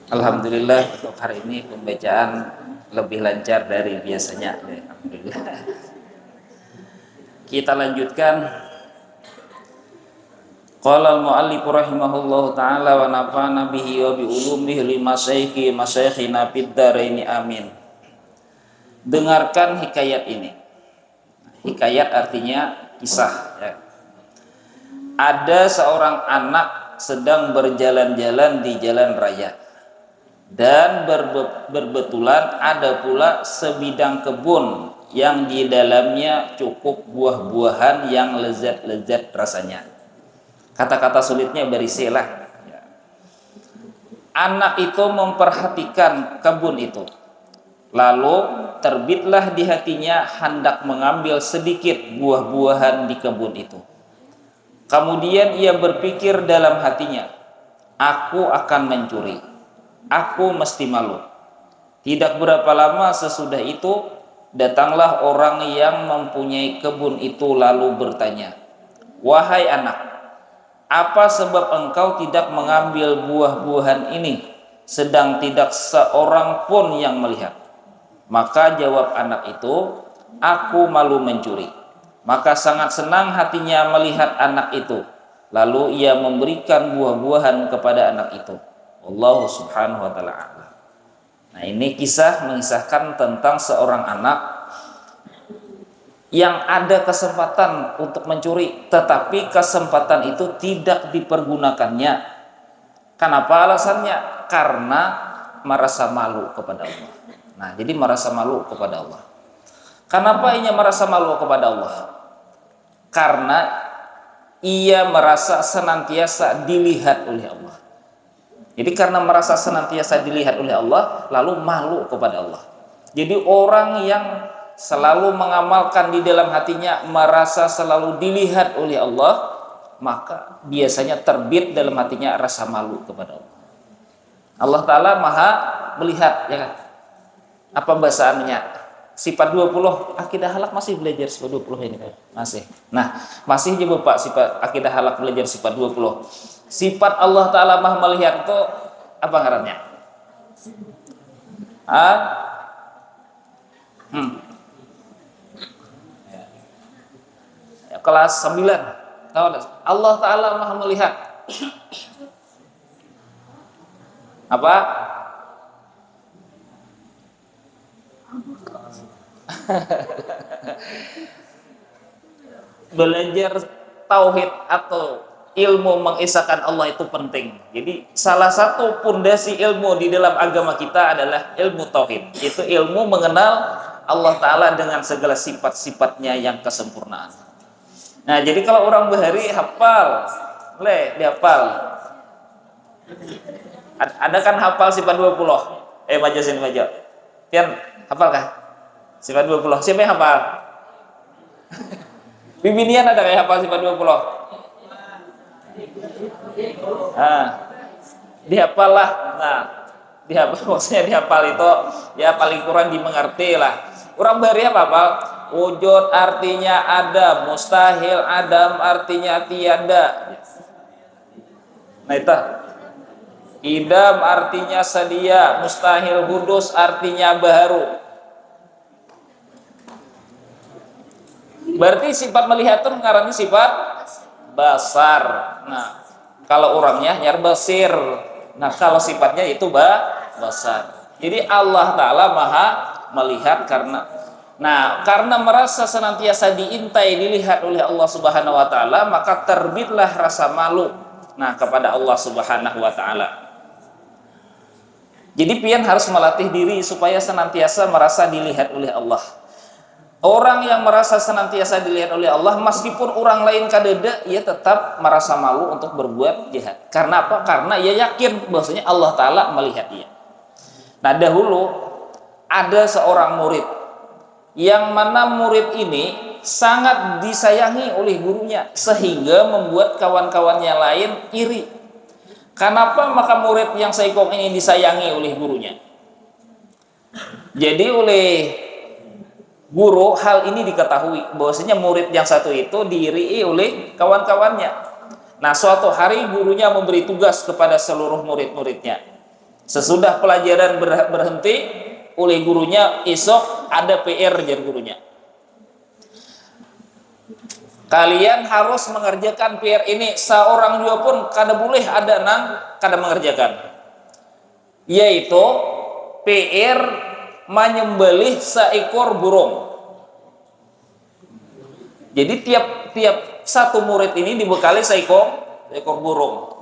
Alhamdulillah untuk hari ini pembacaan lebih lancar dari biasanya. Alhamdulillah. Kita lanjutkan. Qala al-mu'allif rahimahullahu taala wa nafa'ana bihi wa bi ulumihi li masyayikhina fid dharaini amin. Dengarkan hikayat ini. Hikayat artinya kisah ya. Ada seorang anak sedang berjalan-jalan di jalan raya. Dan berbetulan ada pula sebidang kebun yang di dalamnya cukup buah-buahan yang lezat-lezat rasanya. Kata-kata sulitnya berisilah. Anak itu memperhatikan kebun itu. Lalu terbitlah di hatinya hendak mengambil sedikit buah-buahan di kebun itu. Kemudian ia berpikir dalam hatinya, aku akan mencuri. Aku mesti malu. Tidak berapa lama sesudah itu, datanglah orang yang mempunyai kebun itu lalu bertanya, wahai anak, apa sebab engkau tidak mengambil buah-buahan ini, sedang tidak seorang pun yang melihat? Maka jawab anak itu, aku malu mencuri. Maka sangat senang hatinya melihat anak itu. Lalu ia memberikan buah-buahan kepada anak itu. Allah subhanahu wa ta'ala. Nah, ini kisah mengisahkan tentang seorang anak yang ada kesempatan untuk mencuri, tetapi kesempatan itu tidak dipergunakannya. Kenapa alasannya? Karena merasa malu kepada Allah. Nah, jadi merasa malu kepada Allah. Kenapa ia merasa malu kepada Allah? Karena ia merasa senantiasa dilihat oleh Allah. Jadi karena merasa senantiasa dilihat oleh Allah, lalu malu kepada Allah. Jadi orang yang selalu mengamalkan di dalam hatinya merasa selalu dilihat oleh Allah, maka biasanya terbit dalam hatinya rasa malu kepada Allah. Allah Ta'ala maha melihat, ya kan? Apa bahasannya? Sifat 20, akidah halak masih belajar sifat 20 ini kan? Masih. Nah, masih juga Pak sifat akidah halak belajar sifat 20. Sifat Allah Ta'ala maha melihat itu apa ngarannya? Ya, kelas 9. Allah Ta'ala maha melihat apa? Belajar tauhid atau ilmu mengisahkan Allah itu penting. Jadi salah satu pondasi ilmu di dalam agama kita adalah ilmu tauhid. Itu ilmu mengenal Allah Ta'ala dengan segala sifat-sifatnya yang kesempurnaan. Nah, jadi kalau orang bahari hafal, dihafal. Ada kan hafal sifat 20? Maju sini maju. Pian hafal kah? Sifat 20. Siapa yang hafal? Bibinian ada kayak hafal sifat 20? Dihafal lah. Nah, dihafal maksudnya dihafal itu ya paling kurang dimengerti lah. Orang bahari apa hafal? Wujud artinya ada, mustahil adam artinya tiada. Nah itu. Idam artinya sedia, mustahil hudus artinya baru. Berarti sifat melihat itu mengarani sifat basar. Nah, kalau orangnya nyar basir. Nah, kalau sifatnya itu basar. Jadi Allah Ta'ala maha melihat karena merasa senantiasa diintai, dilihat oleh Allah Subhanahu wa Ta'ala, maka terbitlah rasa malu kepada Allah Subhanahu wa Ta'ala. Jadi pian harus melatih diri supaya senantiasa merasa dilihat oleh Allah. Orang yang merasa senantiasa dilihat oleh Allah, meskipun orang lain kadeda, ia tetap merasa malu untuk berbuat jahat. Karena apa? Karena ia yakin bahwasanya Allah Ta'ala melihat ia. Nah, dahulu ada seorang murid, yang mana murid ini sangat disayangi oleh gurunya, sehingga membuat kawan-kawannya lain iri. Kenapa maka murid yang saikong ini disayangi oleh gurunya? Jadi oleh guru hal ini diketahui bahwasanya murid yang satu itu diirii oleh kawan-kawannya. Nah, suatu hari gurunya memberi tugas kepada seluruh murid-muridnya. Sesudah pelajaran berhenti oleh gurunya, esok ada PR dari gurunya. Kalian harus mengerjakan PR ini, seorang juga pun kada boleh ada nang kada mengerjakan. Yaitu PR menyembelih seekor burung. Jadi tiap satu murid ini dibekali seekor burung.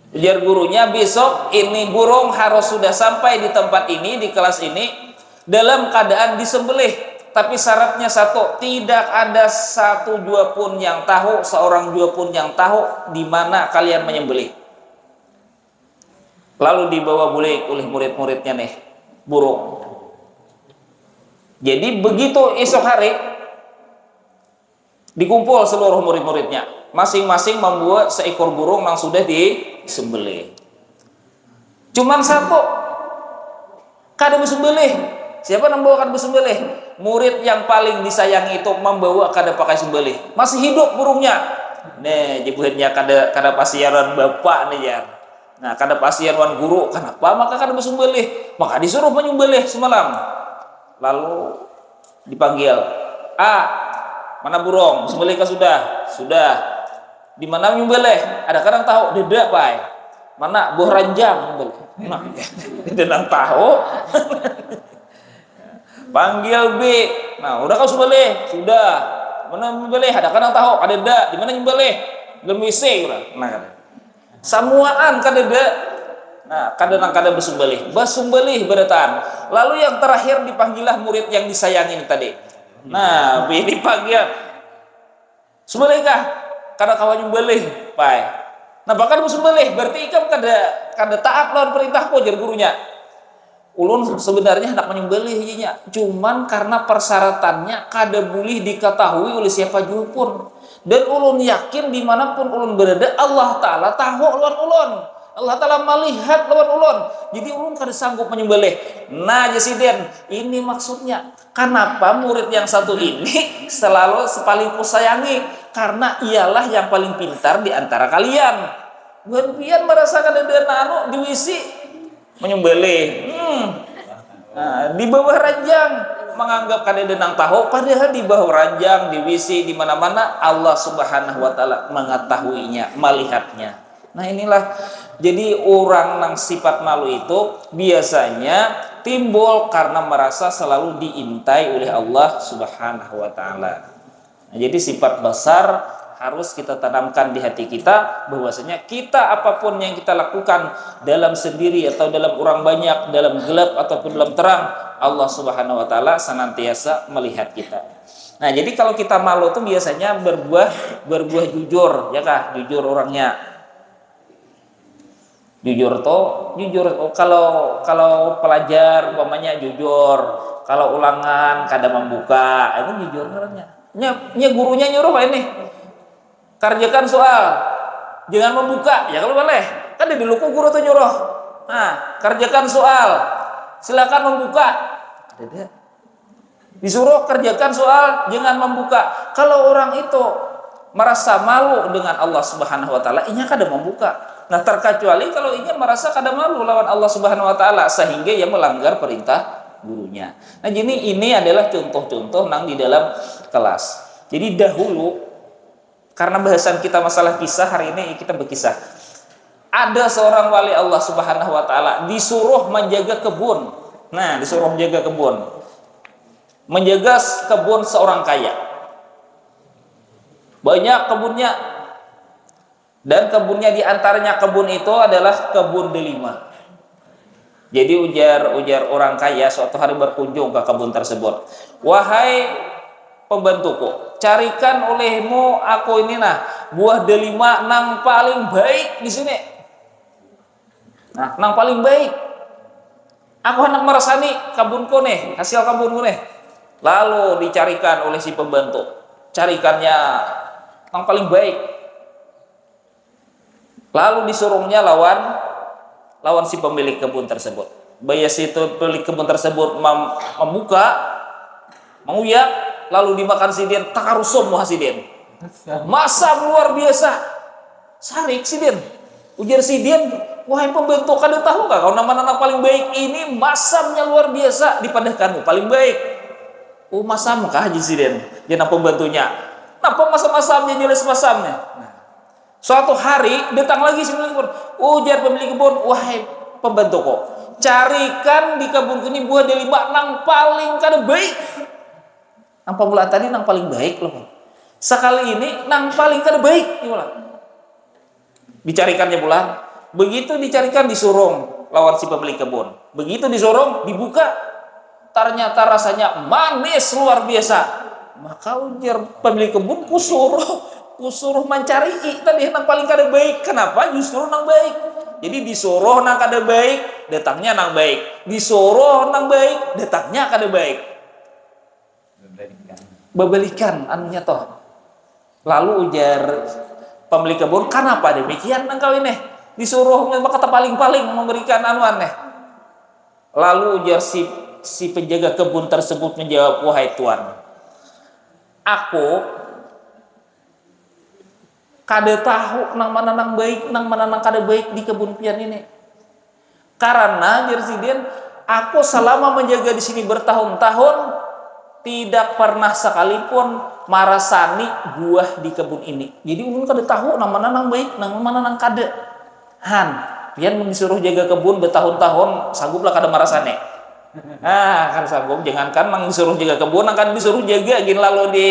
Ujar gurunya, besok ini burung harus sudah sampai di tempat ini, di kelas ini, dalam keadaan disembelih. Tapi syaratnya satu, tidak ada satu jua pun yang tahu, seorang jua pun yang tahu di mana kalian menyembelih. Lalu dibawa oleh murid-muridnya nih, burung. Jadi begitu esok hari, dikumpul seluruh murid-muridnya, masing-masing membuat seekor burung yang sudah disembelih. Cuman satu kada disembelih. Siapa yang membawakan disembelih? Murid yang paling disayangi itu membawa kada pakai sembelih. Masih hidup burungnya. Nih, jebutnya kada pasiaran bapak nih ya. Nah, kada pasiaran guru, kenapa maka kada disembelih? Maka disuruh menyembelih semalam. Lalu dipanggil, mana burung? Sembelih sudah? Sudah. Di mana menyembelih? Ada kadang tahu, dedak pai. Mana buah ranjang menyembelih? Nah, tidak tahu. Panggil B. Nah, udah kau sembelih? Sudah. Mana menyembelih? Ada kadang tahu, ada dedak. Di mana menyembelih? Dalam WC udah. Nah, samuaan kadang. Nah, kadang bersembelih beratan. Lalu yang terakhir dipanggillah murid yang disayangi tadi. Nah, ini panggil, sembelihkah? Kada kawan nyembelih, pai. Nah, bahkan bersembelih berarti ikam kada taat lawan perintah ko, jar gurunya. Ulun sebenarnya hendak menyembelih inya, cuman karena persyaratannya kada boleh diketahui oleh siapa juga pun. Dan ulun yakin dimanapun ulun berada, Allah Ta'ala tahu lawan ulun. Allah Ta'ala melihat lawan ulun. Jadi ulun kada sanggup menyembelih. Nah, Jesiden, ini maksudnya. Kenapa murid yang satu ini selalu paling kusayangi? Karena ialah yang paling pintar di antara kalian. Pian merasakan ada nano diwisi menyembelih. Nah, di bawah ranjang menganggap kada denang tahu, padahal di bawah ranjang, di WC, di mana-mana Allah Subhanahu wa taala mengetahuinya, melihatnya. Nah, inilah jadi orang yang sifat malu itu biasanya timbul karena merasa selalu diintai oleh Allah Subhanahu wa taala. Nah, jadi sifat besar harus kita tanamkan di hati kita, bahwasanya kita apapun yang kita lakukan dalam sendiri atau dalam orang banyak, dalam gelap ataupun dalam terang, Allah Subhanahu wa taala senantiasa melihat kita. Nah, jadi kalau kita malu itu biasanya berbuah jujur, ya kah? Jujur orangnya. Jujur kalau pelajar umpamanya jujur, kalau ulangan kada membuka, itu jujur orangnya. Nya gurunya nyuruh Pak ini. Kerjakan soal, jangan membuka, ya kalau boleh, kan di dulu guru tuh nyuruh. Nah, kerjakan soal, silakan membuka. Disuruh kerjakan soal, jangan membuka. Kalau orang itu merasa malu dengan Allah Subhanahu wa taala, inya kada membuka. Nah, terkecuali kalau inya merasa kada malu lawan Allah Subhanahu wa taala sehingga ia melanggar perintah gurunya. Nah, jadi ini adalah contoh-contoh nang di dalam kelas. Jadi dahulu, karena bahasan kita masalah kisah, hari ini kita berkisah. Ada seorang wali Allah Subhanahu wa taala disuruh menjaga kebun. Nah, disuruh menjaga kebun. Menjaga kebun seorang kaya. Banyak kebunnya. Dan kebunnya diantaranya kebun itu adalah kebun delima. Jadi ujar orang kaya suatu hari berkunjung ke kebun tersebut. Wahai pembantuku, carikan olehmu aku ini buah delima nang paling baik di sini. Nah, nang paling baik. Aku hendak merasani kebunku nih, hasil kebunku nih. Lalu dicarikan oleh si pembantu. Carikannya nang paling baik. Lalu disuruhnya lawan si pemilik kebun tersebut. Bayar si pemilik kebun tersebut membuka, menguyak, lalu dimakan sidin, takarusum muha sidin. Masa luar biasa. Sarik sidin. Ujar sidin, Wahai pembantu, kada tahu kah kau nama-nama paling baik ini masamnya luar biasa daripada kamu paling baik. Oh masam kah Haji Siden? Dia pembantunya. Napa masam-masamnya jelas masamnya? Nah, suatu hari datang lagi si pemilik kebun. Ujar pemilik kebun, wahai pembantu kok, carikan di kebun ini buah delima nang paling kada baik. Nang pemula tadi nang paling baik loh. Sekali ini nang paling kada baik. Dicarikannya bulan. Begitu dicarikan disurung lawan si pemilik kebun. Begitu disurung dibuka, ternyata rasanya manis luar biasa. Maka ujar pemilik kebun, kusuruh mencari tadi nang paling kada baik. Kenapa justru nang baik? Jadi disuruh nang kada baik, datangnya nang baik. Disuruh nang baik, datangnya kada baik. Bebalikan anunya toh. Lalu ujar pemilik kebun, kenapa demikian engkau ini? Disuruh kata paling-paling memberikan anuan nih. Lalu ujar si penjaga kebun tersebut menjawab, wahai tuan, aku kada tahu nang mana nang baik, nang mana nang kada baik di kebun pian ini. Karena Jersiden, aku selama menjaga di sini bertahun-tahun tidak pernah sekalipun marasani buah di kebun ini. Jadi ulun kada tahu nang mana nang baik, nang mana nang kada. Han, pian disuruh jaga kebun bertahun-tahun, sangguplah kada marasani. Kan sanggup, jangankan nang disuruh jaga kebun, akan disuruh jaga gin lalu di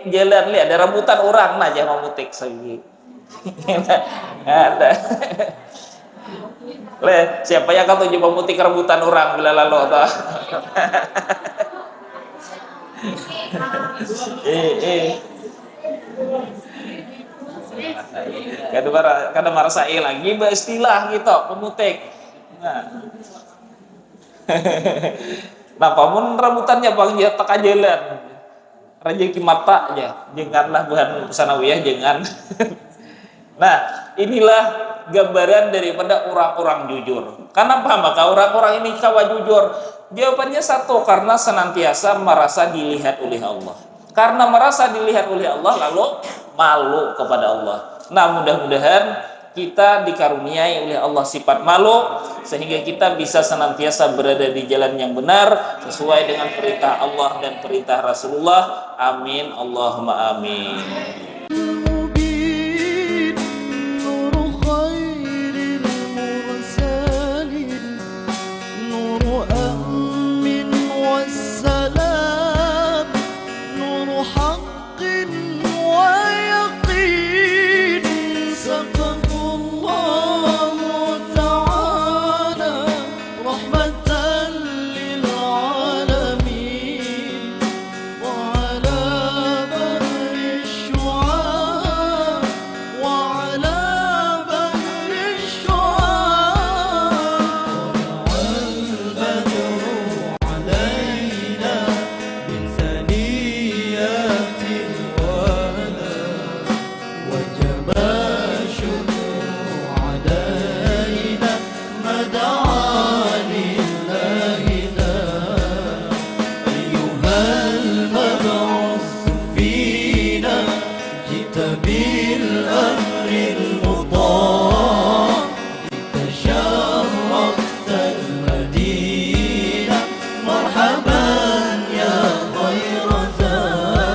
jalan lihat ada rambutan orang nah jangan memutik segi. Ada. Siapa yang akan tujuh memutik rambutan orang bila lalu toh. Kada marasai lagi istilah gitu pemutik. Nah, pamun rambutannya bang ya tak jalan rezeki mata aja, janganlah bukan sanawiyah jangan. Nah, inilah gambaran daripada orang-orang jujur. Kenapa maka orang-orang ini kawa jujur? Jawabannya satu, karena senantiasa merasa dilihat oleh Allah. Karena merasa dilihat oleh Allah lalu malu kepada Allah. Nah, mudah-mudahan kita dikaruniai oleh Allah sifat malu sehingga kita bisa senantiasa berada di jalan yang benar sesuai dengan perintah Allah dan perintah Rasulullah. Amin Allahumma amin.